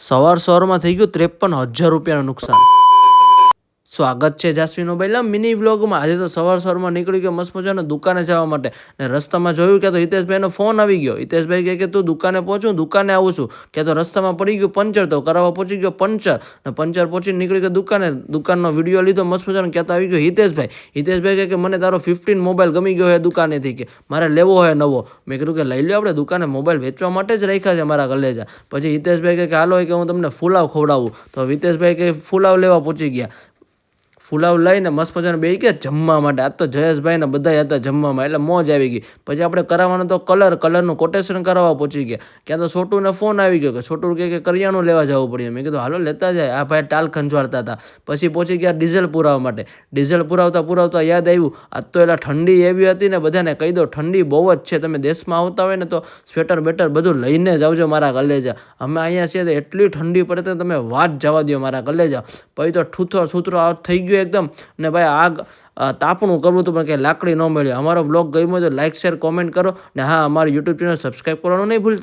સવારમાં થઈ ગયું 53,000 રૂપિયાનું નુકસાન. સ્વાગત છે જાસ્વી મોબાઈલના મિની વ્લોગમાં. આજે તો સવારમાં નીકળી ગયો મસ્ત મજાનો દુકાને જવા માટે ને રસ્તામાં જોયું કે તો હિતેશભાઈનો ફોન આવી ગયો. હિતેશભાઈ કહે કે તું દુકાને પહોંચું, દુકાને આવું છું કે તો રસ્તામાં પડી ગયું પંચર, તો કરાવવા પહોંચી ગયો પંચર ને પંચર પહોંચી નીકળી ગયો દુકાને. દુકાનનો વિડીયો લીધો મસ્ત મજાનો, કહેતો આવી ગયો હિતેશભાઈ. હિતેશભાઈ કહે કે મને તારો 15 મોબાઈલ ગમી ગયો છે દુકાનેથી, કે મારે લેવો હોય નવો. મેં કીધું કે લઈ લો, આપણે દુકાને મોબાઈલ વેચવા માટે જ રાખ્યા છે મારા કલેજા. પછી હિતેશભાઈ કહે કે હાલો કે હું તમને ફુલાવ ખવડાવું. તો હિતેશભાઈ કે ફુલાવ લેવા પહોંચી ગયા. ફુલાવ લઈને મસ્ત મજાને બેસી ગયા જમવા માટે. આજ તો જયેશભાઈ ને બધા હતા જમવામાં, એટલે મોજ આવી ગઈ. પછી આપણે કરાવવાનો તો કલરનું કોટેશન કરાવવા પહોંચી ગયા. ક્યાં તો છોટુને ફોન આવી ગયો કે છોટું કે કરિયાણું લેવા જવું પડે. મેં કીધું હાલો લેતા જાય. આ ભાઈ ટાલ ખંજવાળતા હતા. પછી પહોંચી ગયા ડીઝલ પુરાવા માટે. ડીઝલ પુરાવતા યાદ આવ્યું, આજ તો એટલે ઠંડી એવી હતી ને, બધાને કહી દો ઠંડી બહુ જ છે. તમે દેશમાં આવતા હોય ને તો સ્વેટર બેટર બધું લઈને જ આવજો મારા કલેજા. અમે અહીંયા છીએ તો એટલી ઠંડી પડે તો તમે વાત જવા દો મારા કલેજા. પછી તો છૂતરો થઈ ગયો એકદમ. ને ભાઈ આગ તાપણું કરવું હતું પણ કંઈ લાકડી ન મળ્યો. અમારો વ્લોગ ગમ્યો તો લાઇક શેર કોમેન્ટ કરો ને હા, અમારી યુટ્યુબ ચેનલ સબસ્ક્રાઈબ કરવાનું નહીં ભૂલતા.